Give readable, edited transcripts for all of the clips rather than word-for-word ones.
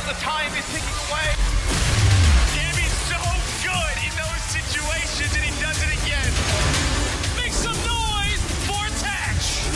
the time is ticking away. Gammy's so good in those situations, and he does it again. Make some noise for Tatch.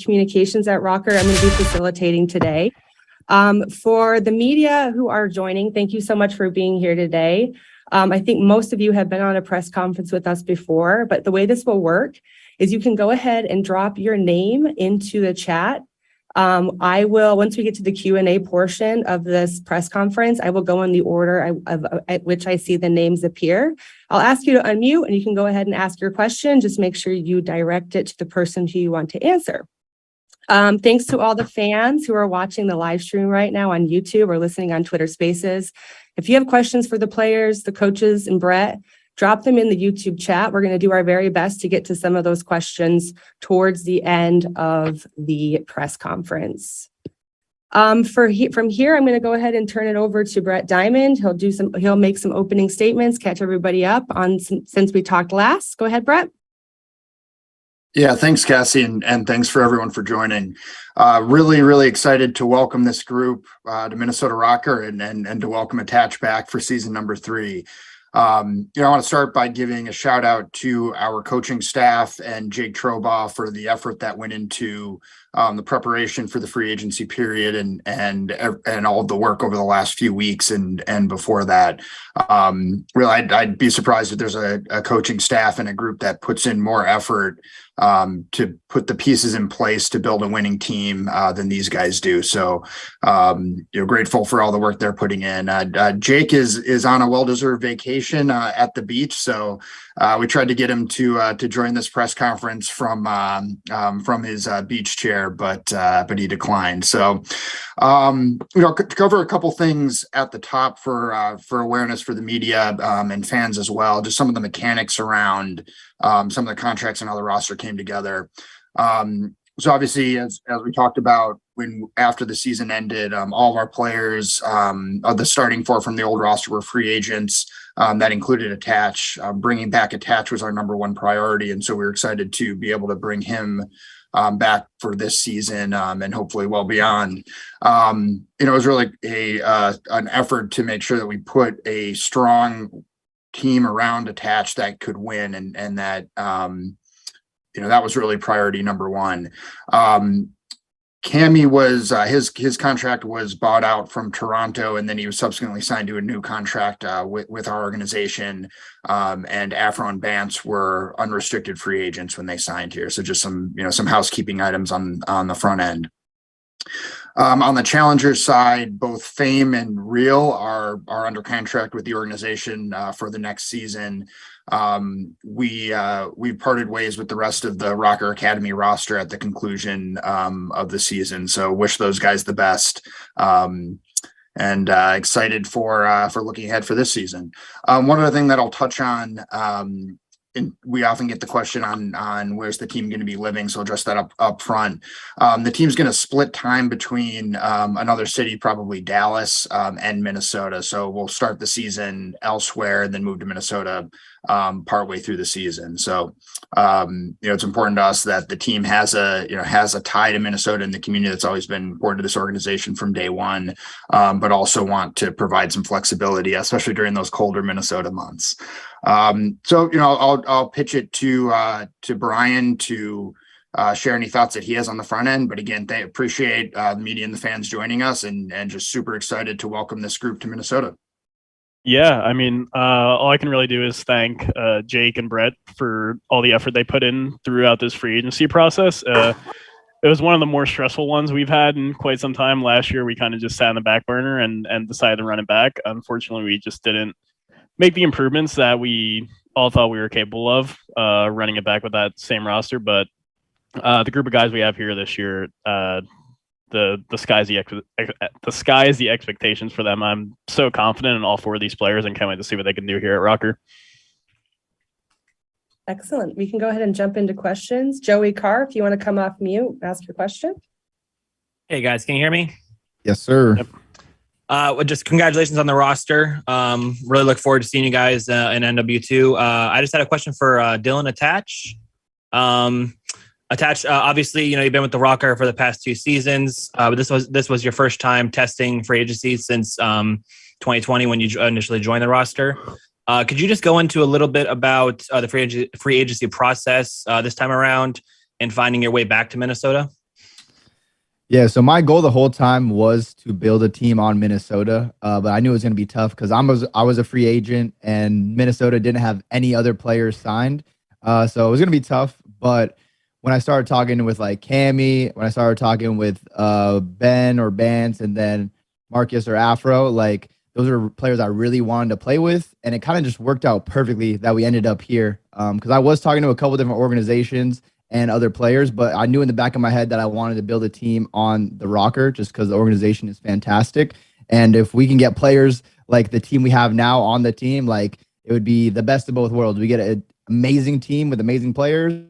Communications at Røkkr. I'm going to be facilitating today. For the media who are joining, thank you so much for being here today. I think most of you have been on a press conference with us before, but the way this will work is you can go ahead and drop your name into the chat. I will, once we get to the Q&A portion of this press conference, I will go in the order at which I see the names appear. I'll ask you to unmute and you can go ahead and ask your question. Just make sure you direct it to the person who you want to answer. Thanks to all the fans who are watching the live stream right now on YouTube or listening on Twitter Spaces. If you have questions for the players, the coaches, and Brett, drop them in the YouTube chat. We're going to do our very best to get to some of those questions towards the end of the press conference. From here, I'm going to go ahead and turn it over to Brett Diamond. He'll make some opening statements, catch everybody up on since we talked last. Go ahead, Brett. Yeah, thanks, Cassie, and thanks for everyone for joining. Really excited to welcome this group to Minnesota Røkkr and to welcome Attach back for season number 3. I want to start by giving a shout out to our coaching staff and Jake Trobaugh for the effort that went into the preparation for the free agency period and all of the work over the last few weeks and before that. Really, I'd be surprised if there's a coaching staff and a group that puts in more effort to put the pieces in place to build a winning team than these guys do. So, grateful for all the work they're putting in. Jake is on a well-deserved vacation at the beach, so we tried to get him to join this press conference from his beach chair, but he declined. So, to cover a couple things at the top for awareness for the media and fans as well. Just some of the mechanics around some of the contracts and how the roster came together. So obviously, as we talked about after the season ended, all of our players of the starting 4 from the old roster were free agents. That included Attach. Bringing back Attach was our number 1 priority, and so we were excited to be able to bring him back for this season and hopefully well beyond. It was really an effort to make sure that we put a strong team around Attach that could win, and that that was really priority number 1. Cammy was his contract was bought out from Toronto, and then he was subsequently signed to a new contract with our organization. And Afro and Bance were unrestricted free agents when they signed here. So just some housekeeping items on the front end. On the challenger side, both Fame and Real are under contract with the organization for the next season. We parted ways with the rest of the Røkkr Academy roster at the conclusion of the season. So wish those guys the best. And excited for looking ahead for this season. One other thing that I'll touch on, and we often get the question on where's the team going to be living, so I'll address that up front. The team's going to split time between another city, probably Dallas, and Minnesota. So we'll start the season elsewhere and then move to Minnesota partway through the season. So it's important to us that the team has a tie to Minnesota and the community. That's always been important to this organization from day one, but also want to provide some flexibility, especially during those colder Minnesota months. I'll pitch it to Brian to share any thoughts that he has on the front end. But again, appreciate the media and the fans joining us, and just super excited to welcome this group to Minnesota. Yeah, I mean, all I can really do is thank Jake and Brett for all the effort they put in throughout this free agency process. It was one of the more stressful ones we've had in quite some time. Last year, we kind of just sat in the back burner and decided to run it back. Unfortunately, we just didn't make the improvements that we all thought we were capable of running it back with that same roster. But the group of guys we have here this year, the sky's the expectations for them. I'm so confident in all four of these players and can't wait to see what they can do here at Røkkr. Excellent. We can go ahead and jump into questions. Joey Carr, if you want to come off mute, ask your question. Hey guys, can you hear me? Yes, sir. Yep. Well, just congratulations on the roster. Really look forward to seeing you guys in NW2. I just had a question for Dylan Attach. Attach, obviously, you've been with the Røkkr for the past 2 seasons, but this was your first time testing free agency since 2020 when you initially joined the roster. Could you just go into a little bit about the free agency process this time around and finding your way back to Minnesota? Yeah, so my goal the whole time was to build a team on Minnesota, but I knew it was going to be tough because I was a free agent and Minnesota didn't have any other players signed, so it was going to be tough. But when I started talking with like Cammy, when I started talking with Ben or Bance, and then Marcus or Afro, like those are players I really wanted to play with, and it kind of just worked out perfectly that we ended up here. Because I was talking to a couple different organizations and other players, but I knew in the back of my head that I wanted to build a team on the Røkkr just because the organization is fantastic. And if we can get players like the team we have now on the team, like it would be the best of both worlds. We get an amazing team with amazing players,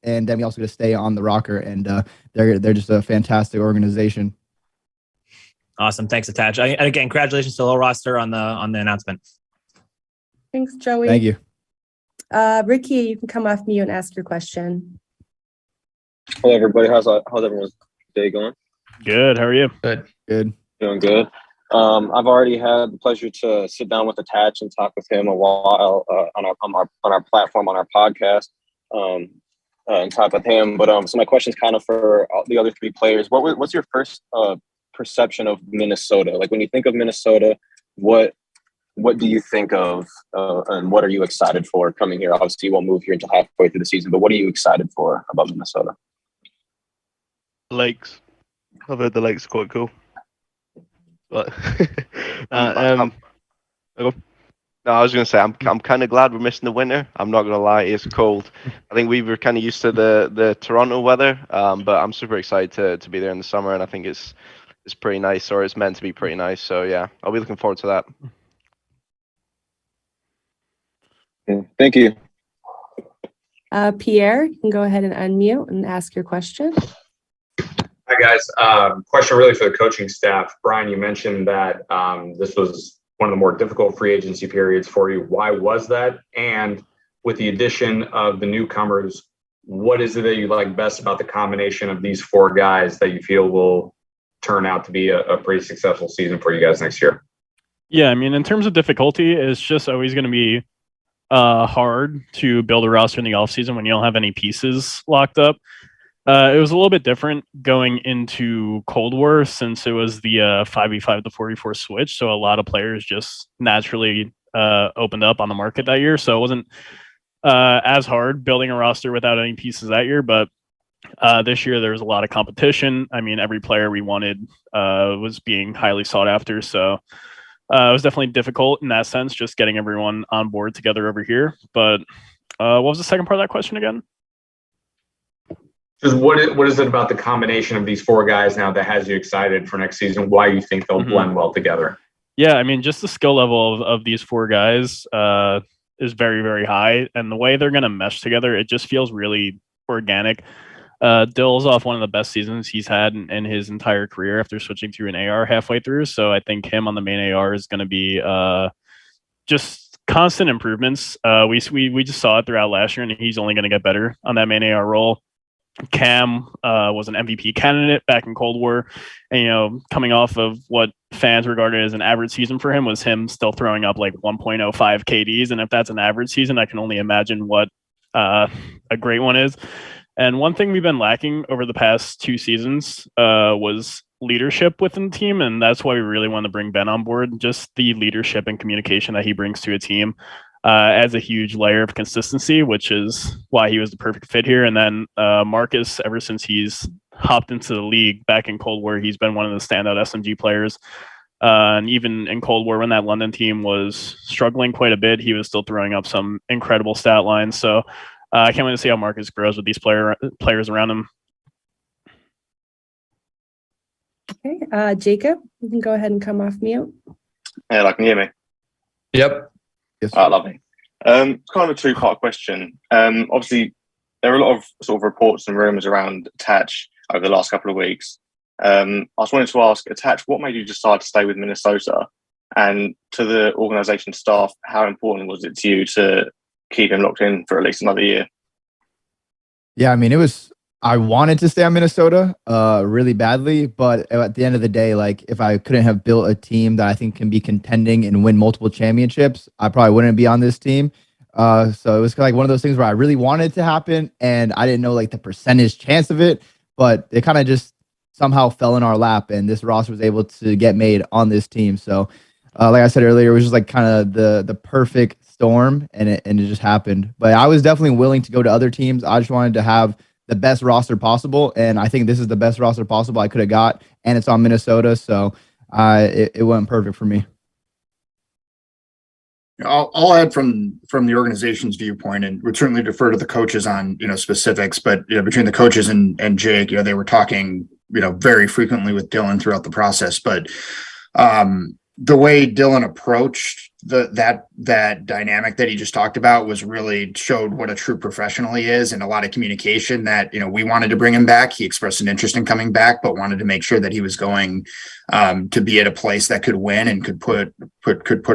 and then we also get to stay on the Røkkr, and they're just a fantastic organization. Awesome. Thanks, Attach. And again, congratulations to the whole roster on the announcement. Thanks, Joey. Thank you. Ricky, you can come off mute and ask your question. Hello, everybody. How's everyone's day going? Good. How are you? Good. Doing good. I've already had the pleasure to sit down with Attach and talk with him a while on our platform, on our podcast, and talk with him. But so my question is kind of for the other 3 players. What's your first perception of Minnesota? Like when you think of Minnesota, what do you think of, and what are you excited for coming here? Obviously, you won't move here until halfway through the season, but what are you excited for about Minnesota? Lakes. I've heard the lakes are quite cool. But No, I was going to say I'm kind of glad we're missing the winter. I'm not going to lie, it's cold. I think we were kind of used to the Toronto weather, but I'm super excited to be there in the summer, and I think it's pretty nice, or it's meant to be pretty nice. So yeah, I'll be looking forward to that. Thank you. Pierre, you can go ahead and unmute and ask your question. Hi, guys. Question really for the coaching staff. Brian, you mentioned that this was one of the more difficult free agency periods for you. Why was that? And with the addition of the newcomers, what is it that you like best about the combination of these 4 guys that you feel will turn out to be a pretty successful season for you guys next year? Yeah, I mean, in terms of difficulty, it's just always going to be hard to build a roster in the offseason when you don't have any pieces locked up. It was a little bit different going into Cold War since it was the 5v5 to 4v4 switch. So a lot of players just naturally opened up on the market that year. So it wasn't as hard building a roster without any pieces that year. But this year there was a lot of competition. I mean, every player we wanted was being highly sought after. So it was definitely difficult in that sense, just getting everyone on board together over here. But what was the second part of that question again? Just what is it about the combination of these 4 guys now that has you excited for next season? Why you think they'll blend well together? Yeah, I mean, just the skill level of these 4 guys is very, very high. And the way they're going to mesh together, it just feels really organic. Dill's off one of the best seasons he's had in his entire career after switching to an AR halfway through. So I think him on the main AR is going to be just constant improvements. We just saw it throughout last year, and he's only going to get better on that main AR role. Cam was an MVP candidate back in Cold War, and coming off of what fans regarded as an average season for him was him still throwing up like 1.05 KDs, and if that's an average season, I can only imagine what a great one is. And one thing we've been lacking over the past 2 seasons was leadership within the team, and that's why we really want to bring Ben on board. Just the leadership and communication that he brings to a team adds a huge layer of consistency, which is why he was the perfect fit here. And then Marcus, ever since he's hopped into the league back in Cold War, he's been one of the standout SMG players. And even in Cold War, when that London team was struggling quite a bit, he was still throwing up some incredible stat lines. So I can't wait to see how Marcus grows with these players around him. Okay, Jacob, you can go ahead and come off mute. Yeah, can you hear me? Yep. Yes. Lovely. Kind of a two-part question. Obviously, there are a lot of sort of reports and rumors around Attach over the last couple of weeks. I was wanting to ask, Attach, what made you decide to stay with Minnesota? And to the organization staff, how important was it to you to keep him locked in for at least another year? Yeah, I mean, I wanted to stay on Minnesota really badly, but at the end of the day, like if I couldn't have built a team that I think can be contending and win multiple championships, I probably wouldn't be on this team. So it was like one of those things where I really wanted it to happen and I didn't know like the percentage chance of it, but it kind of just somehow fell in our lap and this roster was able to get made on this team. So like I said earlier, it was just like kind of the perfect storm and it just happened. But I was definitely willing to go to other teams. I just wanted to have the best roster possible. And I think this is the best roster possible I could have got. And it's on Minnesota. So it went perfect for me. I'll add from the organization's viewpoint, and would certainly defer to the coaches on specifics. But between the coaches and Jake, they were talking very frequently with Dylan throughout the process. But the way Dylan approached that dynamic that he just talked about was really showed what a true professional he is, and a lot of communication that we wanted to bring him back. He expressed an interest in coming back, but wanted to make sure that he was going to be at a place that could win and could put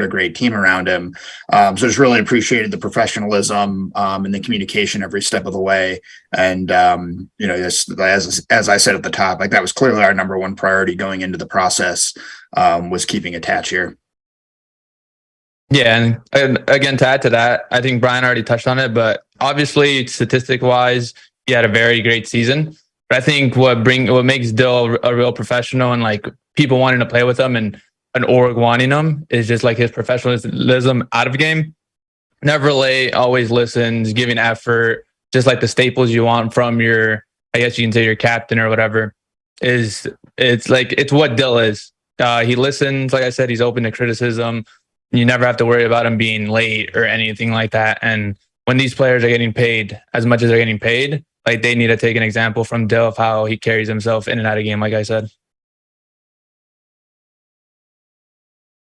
a great team around him. So just really appreciated the professionalism and the communication every step of the way. And as I said at the top, like that was clearly our number one priority going into the process, was keeping Attach here. Yeah, and again, to add to that, I think Brian already touched on it, but obviously, statistic-wise, he had a very great season. But I think what makes Dill a real professional and like people wanting to play with him and an org wanting him is just like his professionalism out of game. Never late, always listens, giving effort, just like the staples you want from your, I guess you can say your captain or whatever. It's what Dill is. He listens, like I said, he's open to criticism. You never have to worry about him being late or anything like that. And when these players are getting paid as much as they're getting paid, like they need to take an example from Dill of how he carries himself in and out of game, like I said.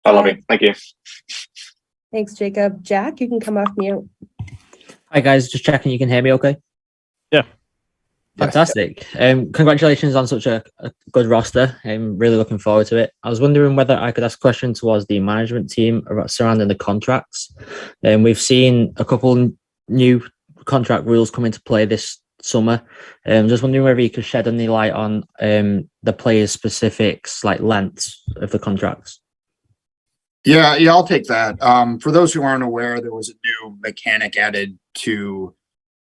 I love it. Thank you. Thanks, Jacob. Jack, you can come off mute. Hi, guys. Just checking you can hear me okay? Yeah. Fantastic. Congratulations on such a good roster. I'm really looking forward to it. I was wondering whether I could ask a question towards the management team surrounding the contracts. We've seen a couple new contract rules come into play this summer. Just wondering whether you could shed any light on the players' specifics, like lengths of the contracts. Yeah, I'll take that. For those who aren't aware, there was a new mechanic added to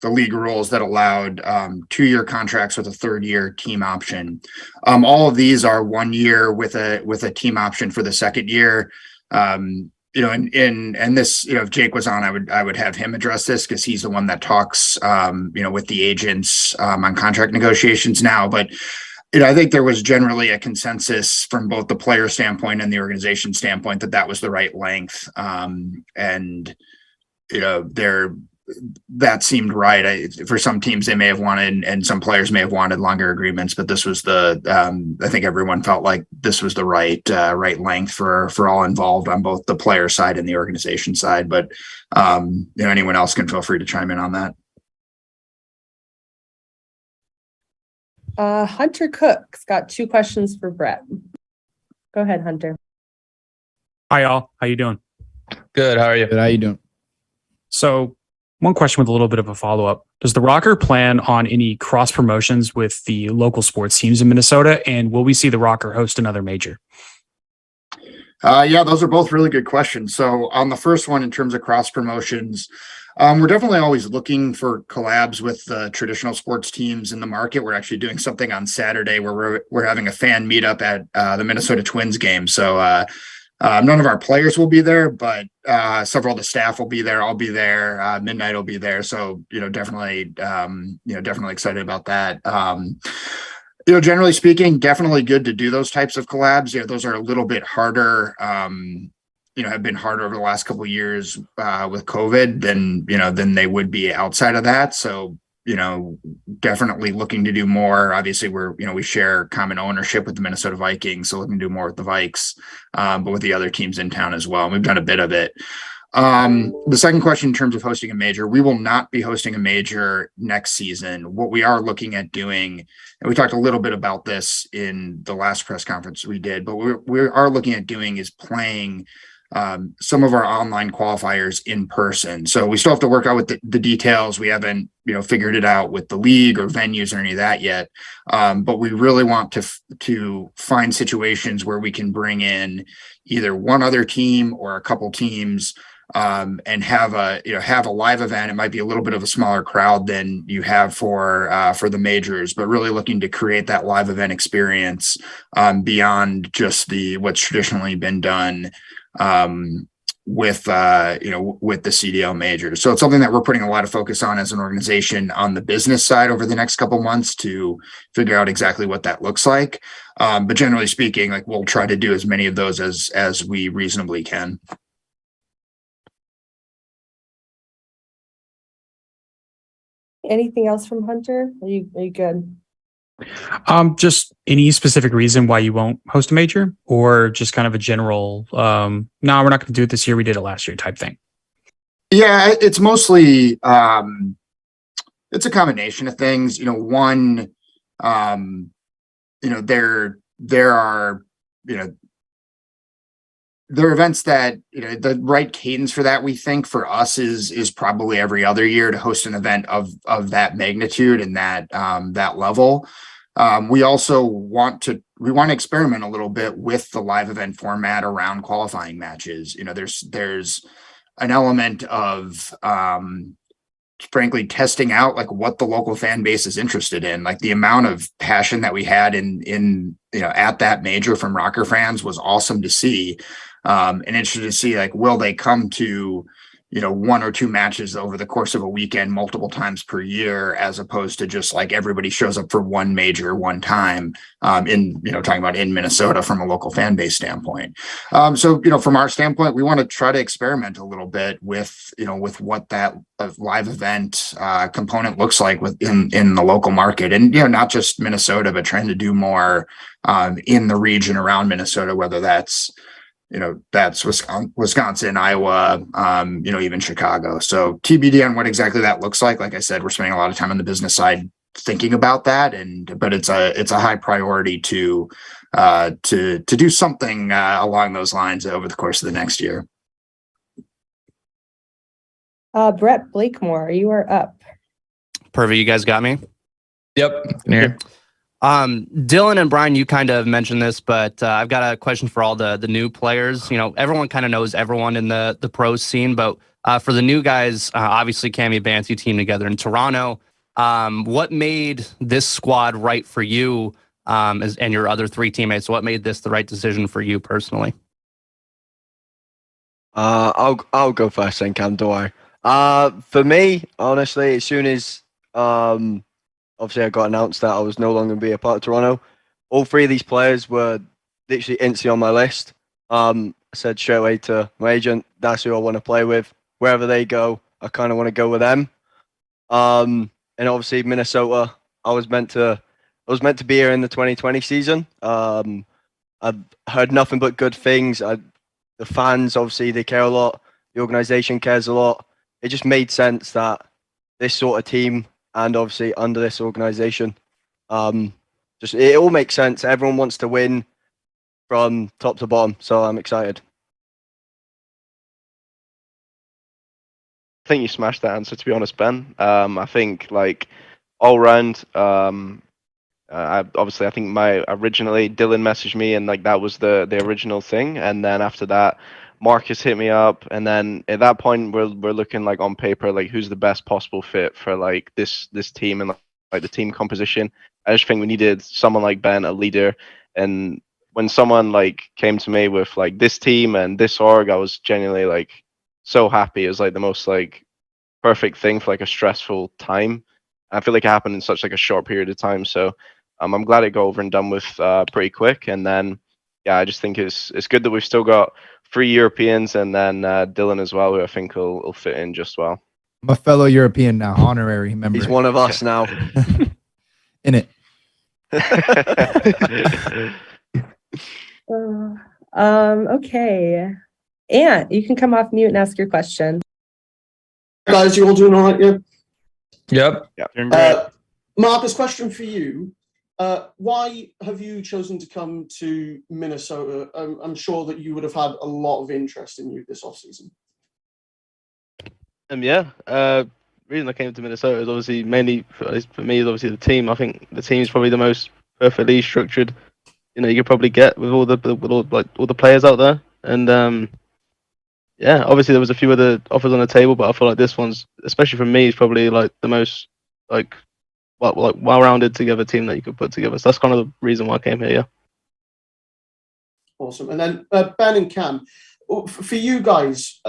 the league rules that allowed 2-year contracts with a 3rd-year team option. All of these are 1 year with a team option for the 2nd year. And this, if Jake was on, I would have him address this because he's the one that talks, with the agents on contract negotiations now. But I think there was generally a consensus from both the player standpoint and the organization standpoint that was the right length. That seemed right. For some teams, they may have wanted, and some players may have wanted longer agreements, but this was I think everyone felt like this was the right length for all involved on both the player side and the organization side. But anyone else can feel free to chime in on that. Hunter Cook's got 2 questions for Brett. Go ahead, Hunter. Hi, all. How you doing? Good. How are you? Good. How you doing? So, one question with a little bit of a follow-up. Does the Røkkr plan on any cross promotions with the local sports teams in Minnesota? And will we see the Røkkr host another major? Yeah, those are both really good questions. So on the first one, in terms of cross promotions, we're definitely always looking for collabs with the traditional sports teams in the market. We're actually doing something on Saturday where we're having a fan meetup at the Minnesota Twins game. So none of our players will be there, but several of the staff will be there. I'll be there. Midnight will be there. So definitely excited about that. Generally speaking, definitely good to do those types of collabs. Those are a little bit harder, have been harder over the last couple of years with COVID than they would be outside of that. So, definitely looking to do more. Obviously, we share common ownership with the Minnesota Vikings, so looking to do more with the Vikes, but with the other teams in town as well. We've done a bit of it. The second question in terms of hosting a major, we will not be hosting a major next season. What we are looking at doing, and we talked a little bit about this in the last press conference we did, but we are looking at doing is playing some of our online qualifiers in person. So we still have to work out with the details. We haven't, figured it out with the league or venues or any of that yet. But we really want to find situations where we can bring in either one other team or a couple teams, and have a live event. It might be a little bit of a smaller crowd than you have for the majors, but really looking to create that live event experience beyond just what's traditionally been done with the CDL majors. So it's something that we're putting a lot of focus on as an organization on the business side over the next couple months to figure out exactly what that looks like. But generally speaking, we'll try to do as many of those as we reasonably can. Anything else from Hunter? Are you good? Just any specific reason why you won't host a major, or just kind of a general, no, we're not going to do it this year, we did it last year type thing? Yeah, it's mostly, it's a combination of things. One, there are events that, the right cadence for that, we think for us is probably every other year to host an event of that magnitude and that level. We also want to experiment a little bit with the live event format around qualifying matches. There's an element of, frankly, testing out what the local fan base is interested in. The amount of passion that we had in at that major from Røkkr fans was awesome to see. And interested to see will they come to one or two matches over the course of a weekend multiple times per year, as opposed to just everybody shows up for one major one time, talking about in Minnesota from a local fan base standpoint. So from our standpoint, we want to try to experiment a little bit with what that live event component looks like in the local market, and not just Minnesota, but trying to do more in the region around Minnesota, whether that's Wisconsin, Iowa, even Chicago. So TBD on what exactly that looks like. Like I said, we're spending a lot of time on the business side thinking about that, but it's a high priority to do something along those lines over the course of the next year. Brett Blakemore, you are up. Perfect. You guys got me? Yep. Yeah. Dylan and Brian, you kind of mentioned this, but I've got a question for all the new players. Everyone kind of knows everyone in the pro scene, but for the new guys, obviously Cammy Banty team together in Toronto. What made this squad right for you and your other three teammates? What made this the right decision for you personally? I'll go first then, Cam, don't worry. For me, honestly, as soon as obviously I got announced that I was no longer going to be a part of Toronto, all three of these players were literally instantly on my list. I said straight away to my agent, that's who I want to play with. Wherever they go, I kind of want to go with them. And obviously Minnesota, I was meant to be here in the 2020 season. I've heard nothing but good things. The fans, obviously, they care a lot. The organization cares a lot. It just made sense that this sort of team, and obviously under this organization, it all makes sense. Everyone wants to win from top to bottom, so I'm excited. I think you smashed that answer, to be honest, Ben. I think all round, I think originally Dylan messaged me, and that was the original thing, and then after that Marcus hit me up, and then at that point we're looking on paper who's the best possible fit for this team and the team composition. I just think we needed someone like Ben, a leader, and when someone came to me with this team and this org, I was genuinely so happy. It was the most perfect thing for a stressful time. I feel it happened in such a short period of time, so I'm glad it got over and done with pretty quick. And then, yeah, I just think it's good that we've still got 3 Europeans and then Dylan as well, who I think will fit in just well. I'm a fellow European now, honorary member. He's one of us now. In it. Okay. Ant, you can come off mute and ask your question. Guys, you all doing all right? Yeah. Yep. Yeah. Marcus, question for you. Why have you chosen to come to Minnesota? I'm sure that you would have had a lot of interest in you this offseason. Reason I came to Minnesota is obviously mainly for me is obviously the team. I think the team is probably the most perfectly structured, you could probably get with all the players out there. And obviously there was a few other offers on the table, but I feel like this one's, especially for me, is probably like the most well-rounded together team that you could put together. So that's kind of the reason why I came here. Yeah. Awesome. And then Ben and Cam, for you guys,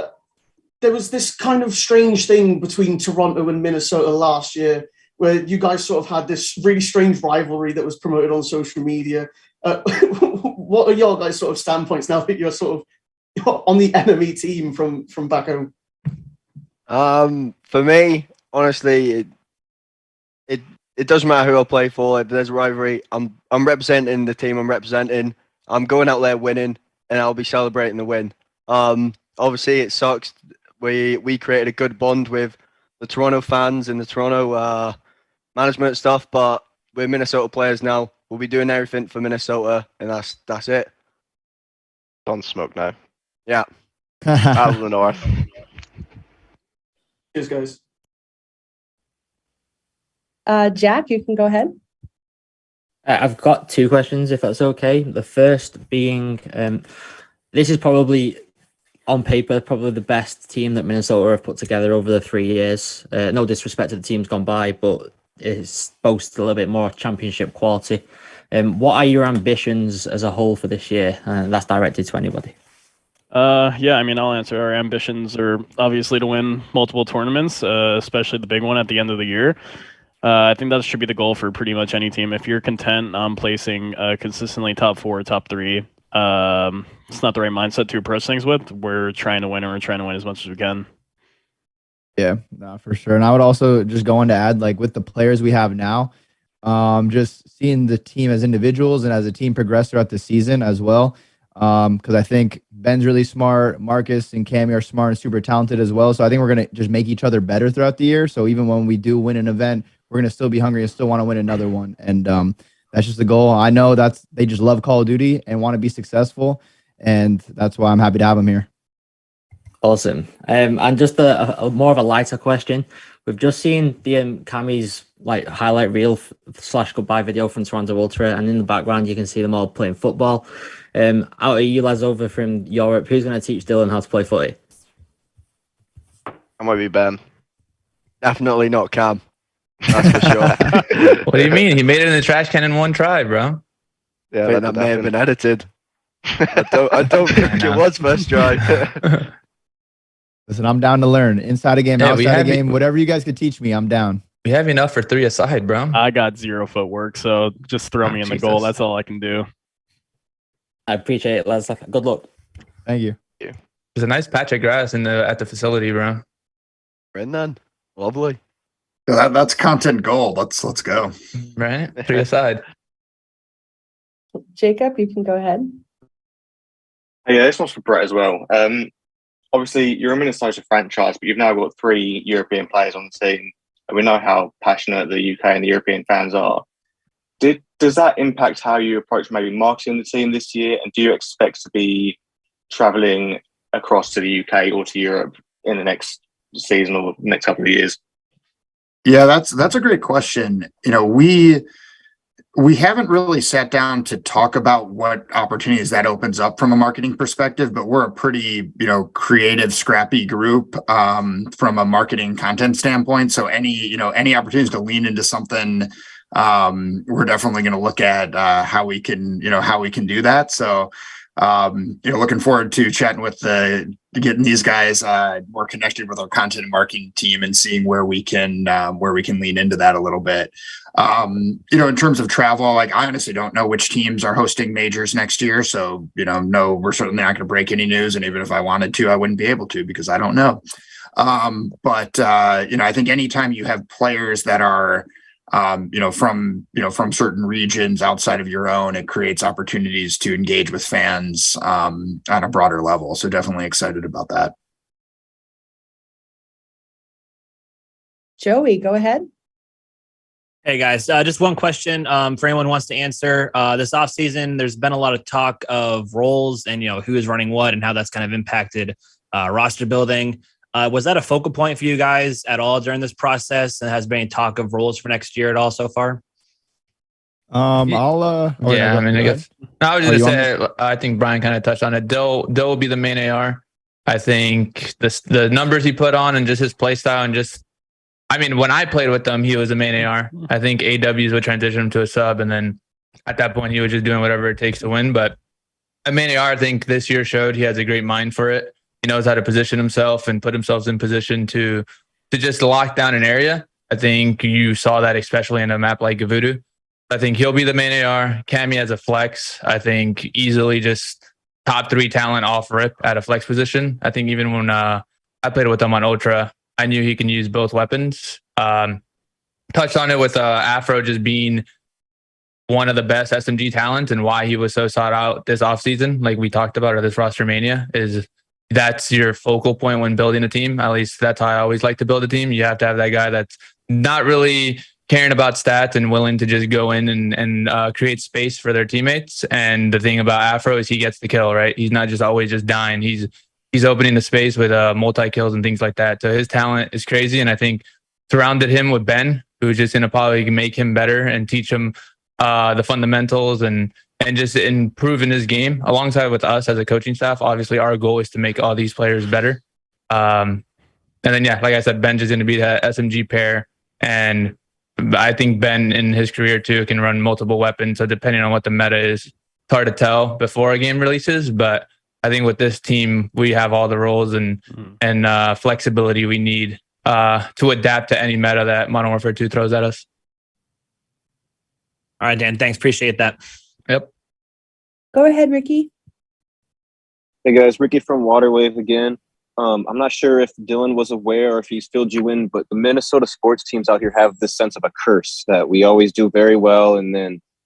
there was this kind of strange thing between Toronto and Minnesota last year, where you guys sort of had this really strange rivalry that was promoted on social media. What are your guys' sort of standpoints now that you're sort of on the enemy team from back home? For me, honestly, it doesn't matter who I play for. If there's a rivalry, I'm representing the team I'm representing. I'm going out there winning, and I'll be celebrating the win. Obviously, it sucks. We created a good bond with the Toronto fans and the Toronto management stuff, but we're Minnesota players now. We'll be doing everything for Minnesota, and that's it. Don't smoke now. Yeah. Out of the north. Cheers, guys. Jack, you can go ahead. I've got 2 questions, if that's okay. The first being, this is probably, on paper, probably the best team that Minnesota have put together over the 3 years. No disrespect to the teams gone by, but it boasts a little bit more championship quality. What are your ambitions as a whole for this year? That's directed to anybody. I'll answer. Our ambitions are obviously to win multiple tournaments, especially the big one at the end of the year. I think that should be the goal for pretty much any team. If you're content on placing consistently top 4, top 3, it's not the right mindset to approach things with. We're trying to win, and we're trying to win as much as we can. Yeah, no, for sure. And I would also just go on to add, like, with the players we have now, just seeing the team as individuals and as a team progress throughout the season as well. Because I think Ben's really smart, Marcus and Cammy are smart and super talented as well. So I think we're going to just make each other better throughout the year. So even when we do win an event, we're going to still be hungry and still want to win another one. And that's just the goal. I know they just love Call of Duty and want to be successful. And that's why I'm happy to have them here. Awesome. And just a more of a lighter question. We've just seen the Cammy's highlight reel / goodbye video from Toronto Ultra, and in the background you can see them all playing football. Out of you lads over from Europe, who's going to teach Dylan how to play footy? I might be Ben. Definitely not Cam. That's for sure. What do you mean? He made it in the trash can in one try, bro. Yeah, that may have been edited. I don't think it was first try. Listen, I'm down to learn. Inside a game, outside a game, whatever you guys could teach me, I'm down. We have enough for 3 aside, bro. I got 0 footwork, so just throw me in the goal. That's all I can do. I appreciate it, lads. Good luck. Thank you. There's a nice patch of grass at the facility, bro. Right then. Lovely. That's content gold. Let's go. Right? 3 aside. Jacob, you can go ahead. Yeah, this one's for Brett as well. Obviously, you're a Minnesota franchise, but you've now got 3 European players on the team. And we know how passionate the UK and the European fans are. Does that impact how you approach maybe marketing the team this year? And do you expect to be traveling across to the UK or to Europe in the next season or the next couple of years? Yeah, that's a great question. We haven't really sat down to talk about what opportunities that opens up from a marketing perspective, but we're a pretty, creative, scrappy group from a marketing content standpoint. So any opportunities to lean into something, we're definitely going to look at how we can do that. So looking forward to chatting with getting these guys more connected with our content and marketing team and seeing where we can lean into that a little bit. In terms of travel, like I honestly don't know which teams are hosting majors next year. So, no, we're certainly not going to break any news. And even if I wanted to, I wouldn't be able to because I don't know. I think anytime you have players that are, from certain regions outside of your own, it creates opportunities to engage with fans on a broader level. So definitely excited about that. Joey, go ahead. Hey guys, just one question for anyone who wants to answer. This offseason, there's been a lot of talk of roles and who is running what and how that's kind of impacted roster building. Was that a focal point for you guys at all during this process? And has been any talk of roles for next year at all so far? I guess I was just gonna say, I think Brian kind of touched on it. Dill will be the main AR. I think the numbers he put on and just his play style and when I played with him, he was the main AR. I think AWs would transition him to a sub, and then at that point, he was just doing whatever it takes to win. But a main AR, I think this year showed he has a great mind for it. He knows how to position himself and put himself in position to just lock down an area. I think you saw that especially in a map like Gavudu. I think he'll be the main AR. Cammy as a flex, I think easily just top 3 talent off rip at a flex position. I think even when I played with him on Ultra, I knew he can use both weapons. Touched on it with Afro just being one of the best SMG talents and why he was so sought out this offseason, like we talked about, or this roster mania, is that's your focal point when building a team. At least that's how I always like to build a team. You have to have that guy that's not really caring about stats and willing to just go in and create space for their teammates. And the thing about Afro is he gets the kill, right? He's not just always just dying. He's opening the space with multi-kills and things like that. So his talent is crazy. And I think surrounded him with Ben, who's just going to probably make him better and teach him the fundamentals and just improve in his game alongside with us as a coaching staff. Obviously, our goal is to make all these players better. And then, like I said, Ben's just going to be that SMG pair. And I think Ben in his career too can run multiple weapons. So depending on what the meta is, it's hard to tell before a game releases. But I think with this team, we have all the roles and flexibility we need to adapt to any meta that Modern Warfare 2 throws at us. All right, Dan, thanks. Appreciate that. Yep. Go ahead, Ricky. Hey guys, Ricky from Waterwave again. I'm not sure if Dylan was aware or if he's filled you in, but the Minnesota sports teams out here have this sense of a curse that we always do very well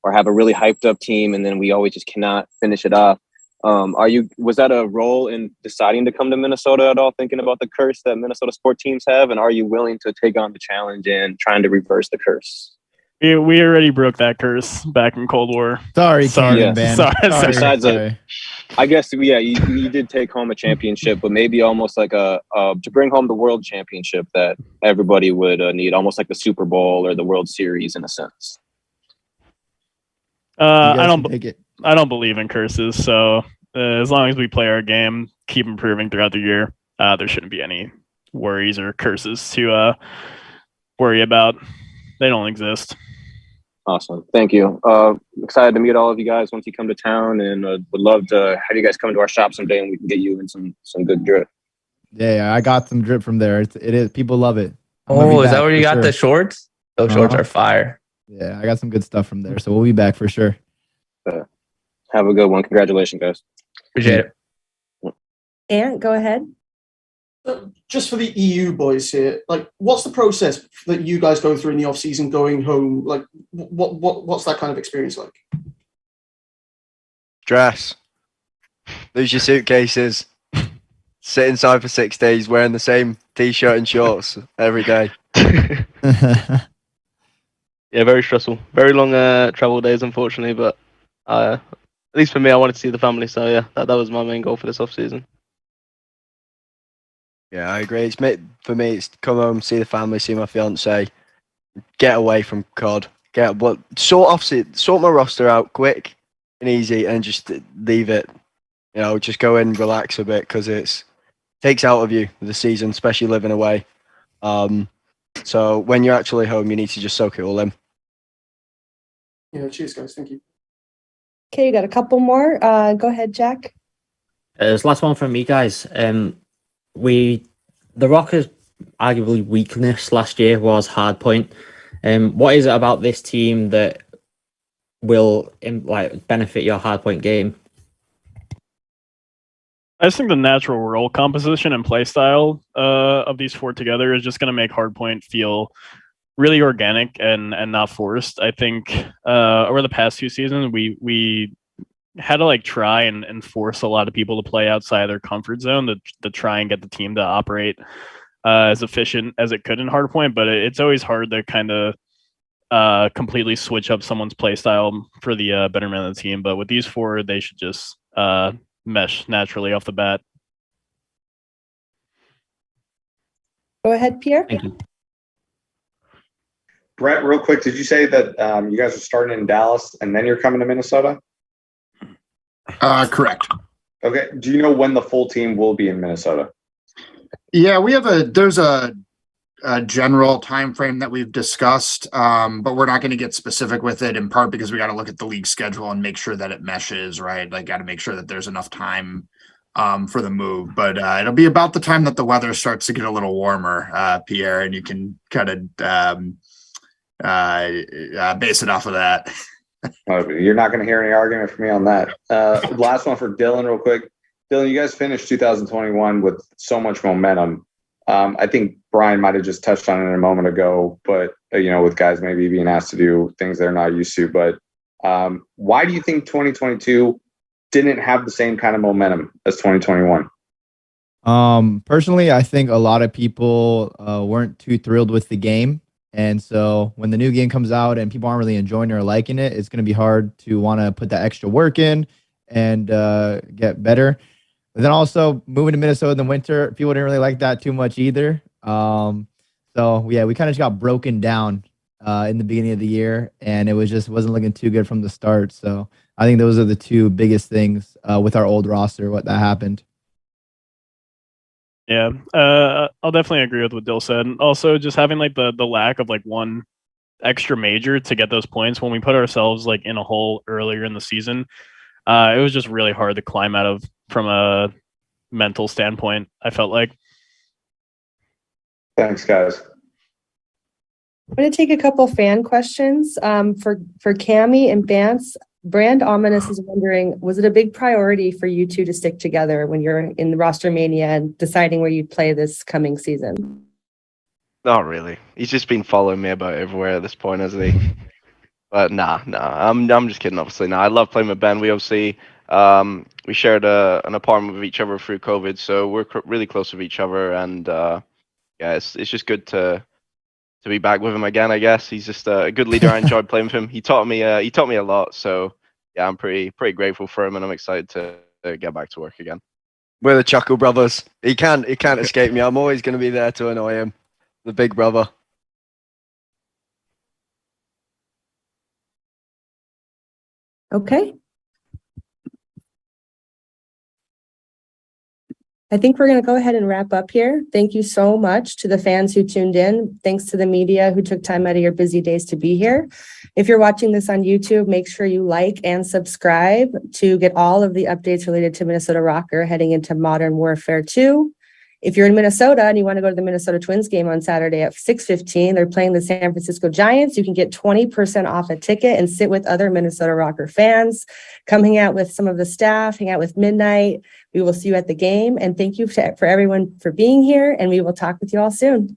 or have a really hyped up team and then we always just cannot finish it off. Was that a role in deciding to come to Minnesota at all, thinking about the curse that Minnesota sport teams have? And are you willing to take on the challenge and trying to reverse the curse? We already broke that curse back in Cold War. Sorry. Man. Sorry. Besides, I guess, you did take home a championship, but maybe almost like to bring home the world championship that everybody would need, almost like the Super Bowl or the World Series in a sense. I don't believe in curses. So as long as we play our game, keep improving throughout the year, there shouldn't be any worries or curses to worry about. They don't exist. Awesome. Thank you. Excited to meet all of you guys once you come to town, and would love to have you guys come to our shop someday and we can get you in some good drip. Yeah, I got some drip from there. It is. People love it. Is that where you got the shorts? Those shorts are fire. Yeah, I got some good stuff from there. So we'll be back for sure. Have a good one. Congratulations, guys. Appreciate it. Ant, go ahead. Just for the EU boys here, what's the process that you guys go through in the off season, going home? What's that kind of experience like? Dress. Lose your suitcases. Sit inside for 6 days wearing the same t-shirt and shorts every day. Yeah, very stressful. Very long travel days, unfortunately, but at least for me, I wanted to see the family. So yeah, that was my main goal for this off season. Yeah, I agree. For me, it's come home, see the family, see my fiance, get away from COD, sort my roster out quick and easy, and just leave it. Just go in, relax a bit, because it takes out of you the season, especially living away. So when you're actually home, you need to just soak it all in. Yeah, cheers, guys. Thank you. Okay, got a couple more. Go ahead, Jack. This last one from me, guys. The Røkkr's arguably weakness last year was Hardpoint. What is it about this team that will benefit your Hardpoint game? I just think the natural role composition and play style of these four together is just going to make Hardpoint feel really organic and not forced. I think over the past 2 seasons, we had to try and force a lot of people to play outside their comfort zone to try and get the team to operate as efficient as it could in Hardpoint. But it's always hard to kind of completely switch up someone's play style for the betterment of the team. But with these four, they should just mesh naturally off the bat. Go ahead, Pierre. Thank you. Brett, real quick, did you say that you guys are starting in Dallas and then you're coming to Minnesota? Correct. Okay. Do you know when the full team will be in Minnesota? Yeah, there's a general time frame that we've discussed, but we're not going to get specific with it, in part because we got to look at the league schedule and make sure that it meshes, right? Got to make sure that there's enough time for the move. But it'll be about the time that the weather starts to get a little warmer, Pierre, and you can kind of base it off of that. You're not going to hear any argument from me on that. Last one for Dylan, real quick. Dylan, you guys finished 2021 with so much momentum. I think Brian might have just touched on it a moment ago, but with guys maybe being asked to do things they're not used to. But why do you think 2022 didn't have the same kind of momentum as 2021? Personally, I think a lot of people weren't too thrilled with the game. And so when the new game comes out and people aren't really enjoying it or liking it, it's going to be hard to want to put that extra work in and get better. But then also moving to Minnesota in the winter, people didn't really like that too much either. So yeah, we kind of just got broken down in the beginning of the year, and it wasn't looking too good from the start. So I think those are the two biggest things with our old roster, what that happened. Yeah, I'll definitely agree with what Dill said. Also, just having the lack of one extra major to get those points when we put ourselves in a hole earlier in the season, it was just really hard to climb out of from a mental standpoint, I felt like. Thanks, guys. I'm going to take a couple fan questions for Cammie and Vance. Brand Ominous is wondering, was it a big priority for you two to stick together when you're in the Roster Mania and deciding where you'd play this coming season? Not really. He's just been following me about everywhere at this point, hasn't he? But nah. I'm just kidding, obviously. Nah, I love playing with Ben. We obviously we shared an apartment with each other through COVID, so we're really close with each other. And yeah, it's just good to be back with him again. I guess he's just a good leader. I enjoyed playing with him. He taught me a lot. So yeah, I'm pretty grateful for him, and I'm excited to get back to work again. We're the Chuckle Brothers. He can't escape me. I'm always going to be there to annoy him. The big brother. Okay. I think we're going to go ahead and wrap up here. Thank you so much to the fans who tuned in. Thanks to the media who took time out of your busy days to be here. If you're watching this on YouTube, make sure you like and subscribe to get all of the updates related to Minnesota Røkkr heading into Modern Warfare 2. If you're in Minnesota and you want to go to the Minnesota Twins game on Saturday at 6:15, they're playing the San Francisco Giants. You can get 20% off a ticket and sit with other Minnesota Røkkr fans. Come hang out with some of the staff, hang out with Midnight. We will see you at the game. And thank you for everyone for being here. And we will talk with you all soon.